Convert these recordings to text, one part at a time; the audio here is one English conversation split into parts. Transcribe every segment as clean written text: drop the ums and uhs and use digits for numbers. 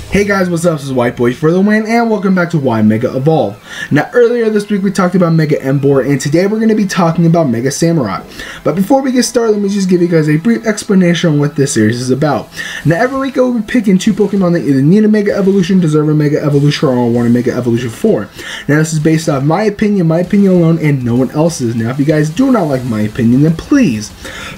Hey guys, what's up? This is White Boy for the win, and welcome back to Why Mega Evolve. Now, earlier this week we talked about Mega Embor, and today we're going to be talking about Mega Samurott. But before we get started, let me just give you guys a brief explanation on what this series is about. Now, every week we'll be picking two Pokemon that either need a Mega Evolution, deserve a Mega Evolution, or want a Mega Evolution for. Now, this is based off my opinion alone, and no one else's. Now, if you guys do not like my opinion, then please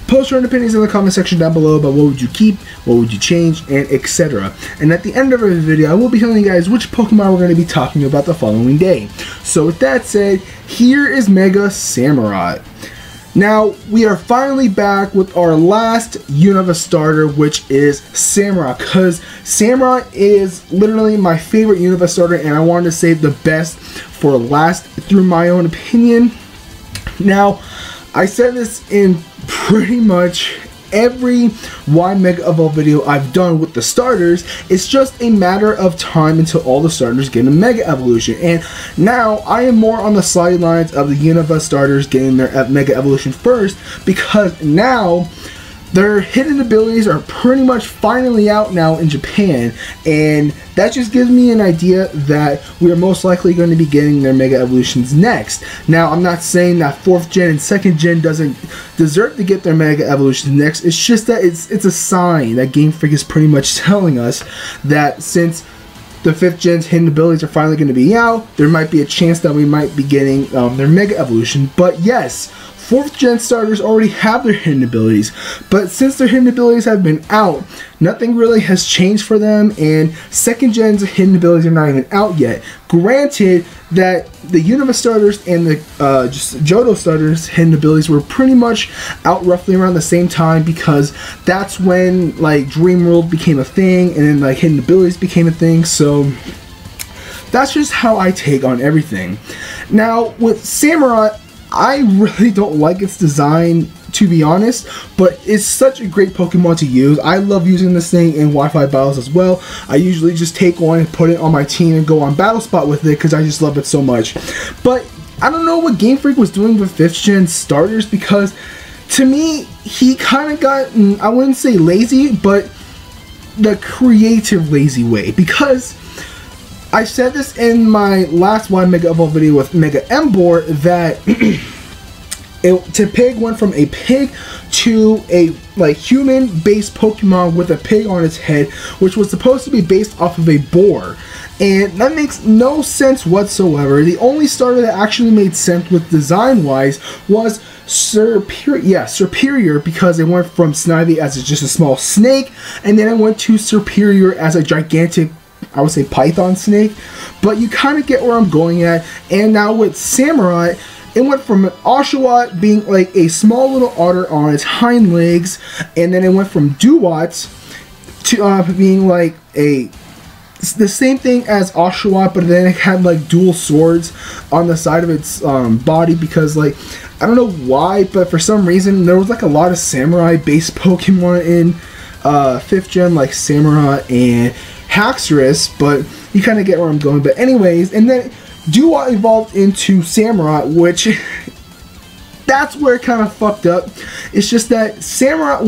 post your own opinions in the comment section down below about what would you keep, what would you change, and etc. And at the end of every video, I will be telling you guys which Pokemon we're going to be talking about the following day. So with that said, here is Mega Samurott. Now, we are finally back with our last Unova starter, which is Samurott, because Samurott is literally my favorite Unova starter, and I wanted to save the best for last through my own opinion. Now, I said this in pretty much every Why Mega Evolve video I've done with the starters. It's just a matter of time until all the starters get a Mega Evolution, and now I am more on the sidelines of the Unova starters getting their Mega Evolution first, because now their hidden abilities are pretty much finally out now in Japan, and that just gives me an idea that we are most likely going to be getting their Mega Evolutions next. Now, I'm not saying that 4th Gen and 2nd Gen doesn't deserve to get their Mega Evolutions next. It's just that it's a sign that Game Freak is pretty much telling us that since the 5th Gen's hidden abilities are finally going to be out, there might be a chance that we might be getting their Mega Evolution. But yes, 4th Gen starters already have their hidden abilities, but since their hidden abilities have been out, nothing really has changed for them, and 2nd Gen's hidden abilities are not even out yet. Granted that the Unova starters and the just Johto starters hidden abilities were pretty much out roughly around the same time, because that's when like Dream World became a thing, and then like hidden abilities became a thing. So that's just how I take on everything. Now with Samurott, I really don't like its design, to be honest, but it's such a great Pokemon to use. I love using this thing in Wi-Fi battles as well. I usually just take one and put it on my team and go on Battle Spot with it because I just love it so much. But I don't know what Game Freak was doing with 5th Gen starters, because to me, he kind of got, I wouldn't say lazy, but the creative lazy way, because I said this in my last Why Mega Evolve video with Mega Embor that Pig went from a pig to a like human-based Pokemon with a pig on its head, which was supposed to be based off of a boar. And that makes no sense whatsoever. The only starter that actually made sense with design-wise was Superior, because it went from Snivy as just a small snake, and then it went to Superior as a gigantic, I would say, python snake. But you kind of get where I'm going at. And now with Samurott, it went from an Oshawott being like a small little otter on its hind legs, and then it went from Duwats to being like the same thing as Oshawott, but then it had like dual swords on the side of its body, because like, I don't know why, but for some reason there was like a lot of samurai based Pokemon in 5th Gen, like Samurott and Haxorus, but you kind of get where I'm going. But anyways, and then Duwat evolved into Samurott, which that's where it kind of fucked up. It's just that Samurott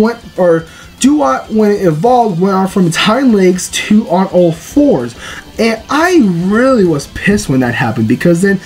Duwat, when it evolved, went on from its hind legs to on all fours, and I really was pissed when that happened, because then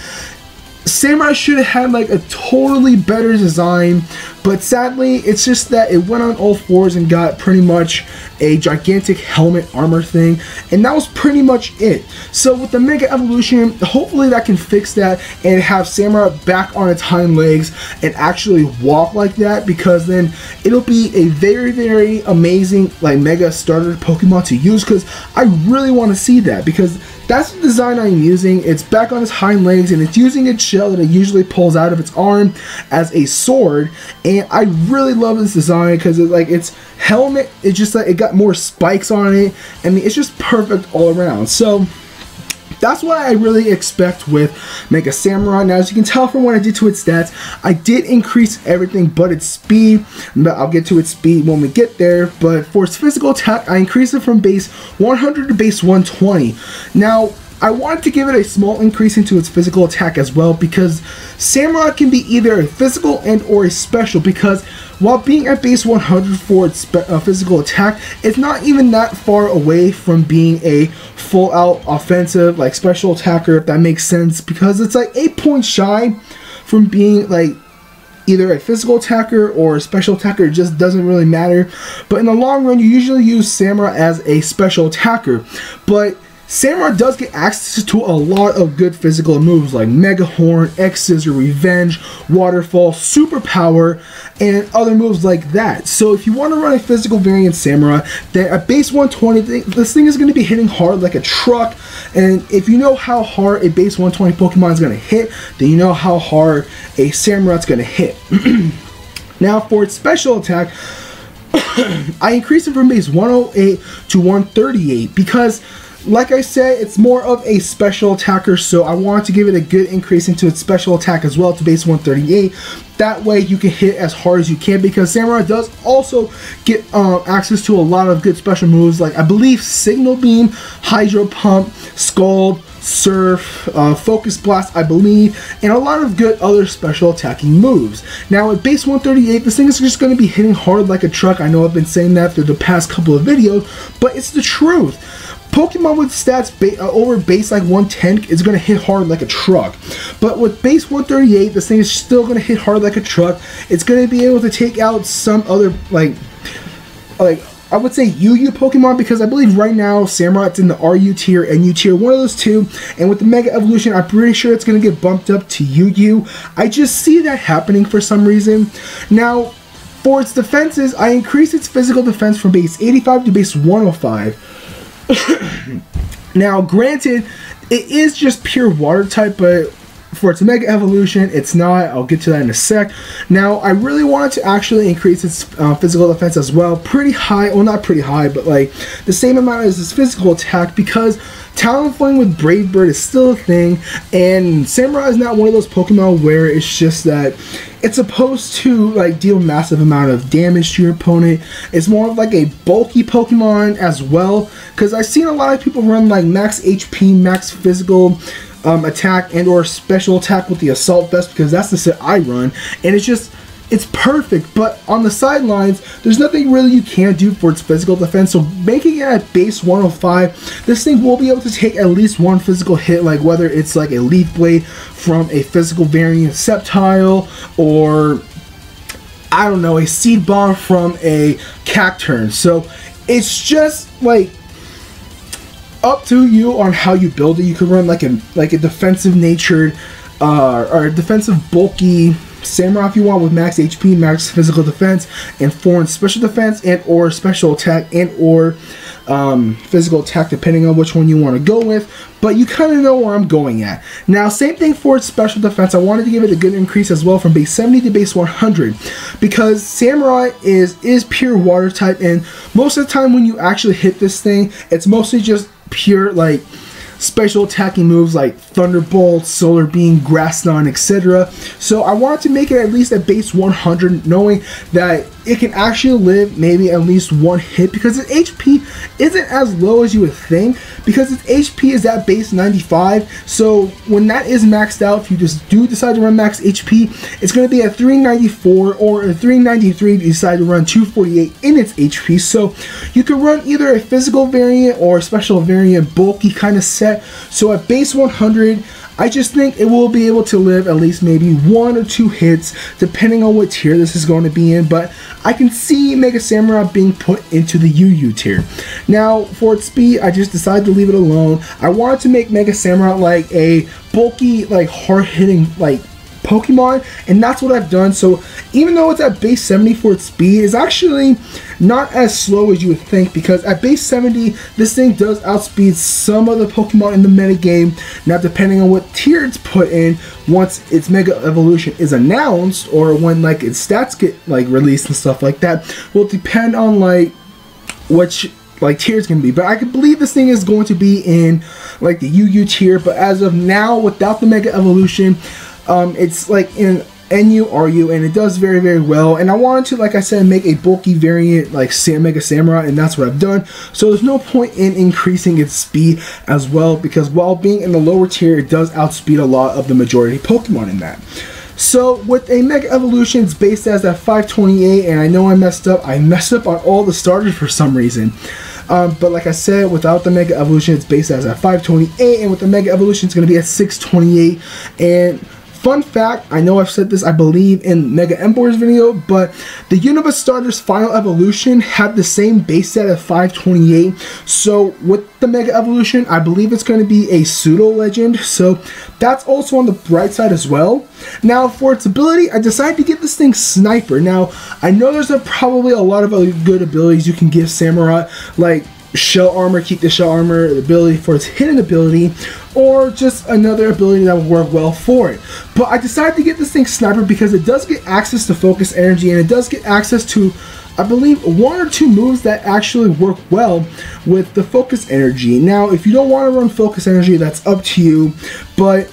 Samurott should have had like a totally better design, but sadly it's just that it went on all fours and got pretty much a gigantic helmet armor thing, and that was pretty much it. So with the Mega Evolution, hopefully that can fix that and have Samurott back on its hind legs and actually walk like that, because then it'll be a very, very amazing like Mega starter Pokemon to use, because I really want to see that, because that's the design I'm using. It's back on its hind legs, and it's using its shell that it usually pulls out of its arm as a sword, and I really love this design, because it's like its helmet, it's just like it got more spikes on it. I mean, it's just perfect all around. So that's what I really expect with Mega Samurott. Now, as you can tell from what I did to its stats, I did increase everything but its speed, but I'll get to its speed when we get there. But for its physical attack, I increased it from base 100 to base 120. Now, I wanted to give it a small increase into its physical attack as well, because Samurott can be either a physical and or a special, because while being at base 100 for its physical attack, it's not even that far away from being a full out offensive like special attacker, if that makes sense, because it's like 8 points shy from being like either a physical attacker or a special attacker. It just doesn't really matter. But in the long run, you usually use Samurott as a special attacker. But Samurott does get access to a lot of good physical moves like Mega Horn, X-Scissor, Revenge, Waterfall, Superpower, and other moves like that. So if you want to run a physical variant Samurott, then at base 120, this thing is going to be hitting hard like a truck. And if you know how hard a base 120 Pokemon is going to hit, then you know how hard a Samurott's going to hit. Now for its special attack, I increased it from base 108 to 138 because, like I said, it's more of a special attacker, so I wanted to give it a good increase into its special attack as well to base 138. That way you can hit as hard as you can, because Samurott does also get access to a lot of good special moves, like I believe Signal Beam, Hydro Pump, Scald, Surf, Focus Blast, I believe, and a lot of good other special attacking moves. Now at base 138, this thing is just going to be hitting hard like a truck. I know I've been saying that through the past couple of videos, but it's the truth. Pokemon with stats over base like 110 is going to hit hard like a truck. But with base 138, this thing is still going to hit hard like a truck. It's going to be able to take out some other, like I would say UU Pokemon, because I believe right now Samurott's in the RU tier and U tier, one of those two. And with the Mega Evolution, I'm pretty sure it's going to get bumped up to UU. I just see that happening for some reason. Now, for its defenses, I increased its physical defense from base 85 to base 105. Now granted, it is just pure water type, but for its Mega Evolution, it's not. I'll get to that in a sec. Now I really wanted to actually increase its physical defense as well, pretty high, well not pretty high, but like the same amount as its physical attack, because Talonflame with Brave Bird is still a thing, and Samurott is not one of those Pokemon where it's just that it's supposed to like deal massive amount of damage to your opponent. It's more of like a bulky Pokemon as well, because I've seen a lot of people run like max HP, max physical attack and or special attack with the Assault Vest, because that's the set I run, and it's perfect. But on the sidelines, there's nothing really you can do for its physical defense. So making it at base 105, this thing will be able to take at least one physical hit, like whether it's like a Leaf Blade from a physical variant Sceptile, or I don't know, a Seed Bomb from a Cacturn. So it's just like up to you on how you build it. You could run like a defensive natured or a defensive bulky Samurott if you want, with max HP, max physical defense, and foreign special defense, and or special attack, and or physical attack, depending on which one you want to go with. But you kind of know where I'm going at. Now, same thing for its special defense. I wanted to give it a good increase as well from base 70 to base 100, because Samurott is pure water type, and most of the time when you actually hit this thing, it's mostly just pure like special attacking moves like Thunderbolt, Solar Beam, Grass Knot, etc. So I wanted to make it at least at base 100, knowing that it can actually live maybe at least one hit, because its HP isn't as low as you would think, because its HP is at base 95. So when that is maxed out, if you just do decide to run max HP, it's going to be at 394 or a 393 if you decide to run 248 in its HP. So you can run either a physical variant or a special variant bulky kind of set. So at base 100, I just think it will be able to live at least maybe one or two hits, depending on what tier this is going to be in. But I can see Mega Samurott being put into the UU tier. Now, for its speed, I just decided to leave it alone. I wanted to make Mega Samurott like a bulky, like hard-hitting, like Pokemon, and that's what I've done. So even though it's at base 70 for its speed, it's actually not as slow as you would think, because at base 70 this thing does outspeed some of the Pokemon in the metagame. Now depending on what tier it's put in, once its Mega Evolution is announced, or when like its stats get like released and stuff like that, will depend on like which like tier it's gonna be. But I could believe this thing is going to be in like the UU tier, but as of now, without the Mega Evolution, it's like in NU, RU, and it does very, very well. And I wanted to, like I said, make a bulky variant like Mega Samurott, and that's what I've done. So there's no point in increasing its speed as well, because while being in the lower tier, it does outspeed a lot of the majority Pokemon in that. So with a Mega Evolution, it's based as that 528, and I know I messed up on all the starters for some reason. But like I said, without the Mega Evolution, it's based as at 528, and with the Mega Evolution, it's going to be at 628. And fun fact, I know I've said this, I believe, in Mega Embor's video, but the Unova Starter's final evolution had the same base set at 528. So with the Mega Evolution, I believe it's going to be a pseudo legend. So that's also on the bright side as well. Now for its ability, I decided to get this thing Sniper. Now I know there's probably a lot of other good abilities you can give Samurott, like Shell Armor, keep the Shell Armor, the ability for its hidden ability, or just another ability that will work well for it. But I decided to get this thing Sniper because it does get access to Focus Energy, and it does get access to, I believe, 1 or 2 moves that actually work well with the Focus Energy. Now if you don't want to run Focus Energy, that's up to you, but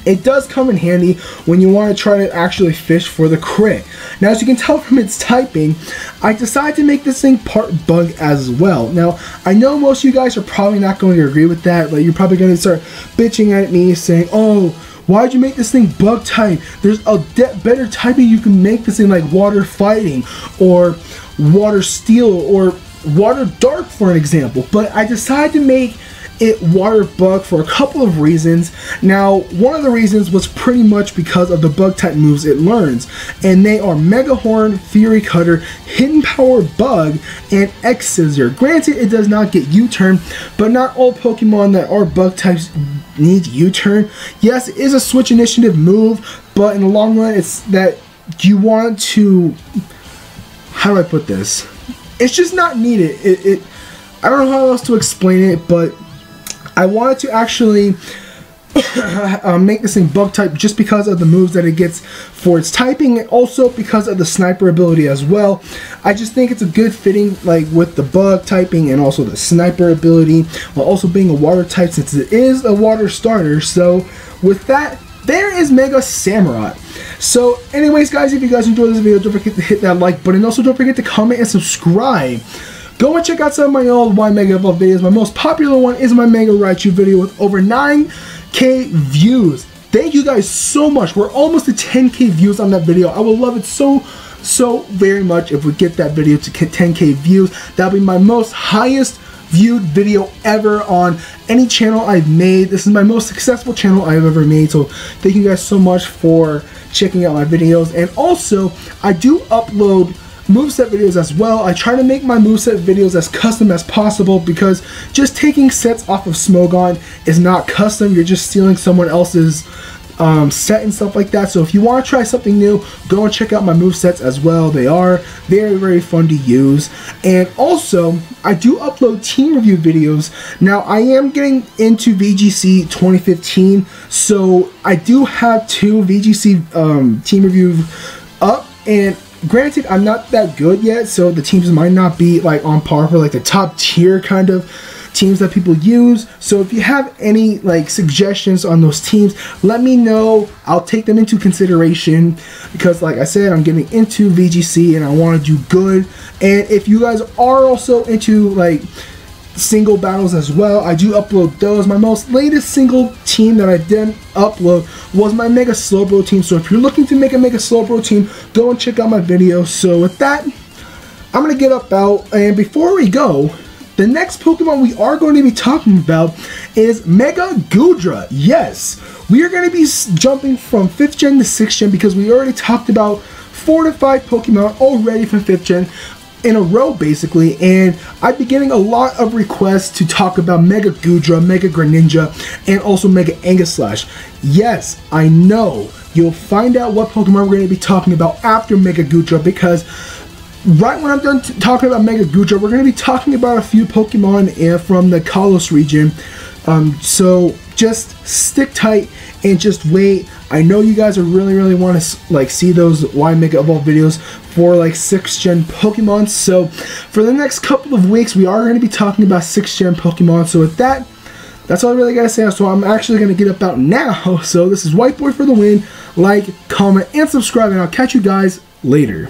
it does come in handy when you want to try to actually fish for the crit. Now, as you can tell from its typing, I decided to make this thing part bug as well. Now, I know most of you guys are probably not going to agree with that. Like, you're probably going to start bitching at me saying, oh, why'd you make this thing bug type? There's a better typing you can make this thing, like water fighting or water steel or water dark, for an example. But I decided to make it water bug for a couple of reasons. Now, one of the reasons was pretty much because of the bug type moves it learns, and they are Mega Horn, Fury Cutter, Hidden Power Bug, and X Scissor. Granted, it does not get U-turn, but not all Pokemon that are bug types need U-turn. Yes, it is a Switch Initiative move, but in the long run, it's that you want to, how do I put this? It's just not needed. I don't know how else to explain it, but I wanted to actually make this thing bug type just because of the moves that it gets for its typing, and also because of the Sniper ability as well. I just think it's a good fitting, like with the bug typing and also the Sniper ability, while also being a water type since it is a water starter. So with that, there is Mega Samurott. So anyways guys, if you guys enjoyed this video, don't forget to hit that like button. Also don't forget to comment and subscribe. Go and check out some of my old Y Mega Evolve videos. My most popular one is my Mega Raichu video with over 9K views. Thank you guys so much. We're almost at 10K views on that video. I would love it so very much if we get that video to 10K views. That'll be my most highest viewed video ever on any channel I've made. This is my most successful channel I've ever made. So thank you guys so much for checking out my videos. And also, I do upload moveset videos as well. I try to make my moveset videos as custom as possible, because just taking sets off of Smogon is not custom. You're just stealing someone else's set and stuff like that. So if you want to try something new, go and check out my movesets as well. They are very fun to use. And also, I do upload team review videos. Now, I am getting into VGC 2015, so I do have 2 VGC team reviews up, and granted, I'm not that good yet, so the teams might not be like on par for like the top tier kind of teams that people use. So if you have any like suggestions on those teams, let me know. I'll take them into consideration, because like I said, I'm getting into VGC and I want to do good. And if you guys are also into like single battles as well, I do upload those. My most latest single team that I did upload was my Mega Slowbro team. So if you're looking to make a Mega Slowbro team, go and check out my video. So with that, I'm gonna get up out, and before we go, the next Pokemon we are going to be talking about is Mega Goodra. Yes, we are going to be jumping from 5th gen to 6th gen, because we already talked about 4 to 5 Pokemon already from 5th gen in a row basically, and I've been getting a lot of requests to talk about Mega Goodra, Mega Greninja, and also Mega Aegislash. Yes, I know, you'll find out what Pokemon we're going to be talking about after Mega Goodra, because right when I'm done talking about Mega Goodra, we're going to be talking about a few Pokemon from the Kalos region. So just stick tight and just wait. I know you guys are really want to like see those Y Mega Evolve videos for like 6th gen Pokemon. So for the next couple of weeks, we are going to be talking about 6th gen Pokemon. So with that, that's all I really gotta say. So I'm actually gonna get up out now. So this is White Boy for the win. Like, comment, and subscribe, and I'll catch you guys later.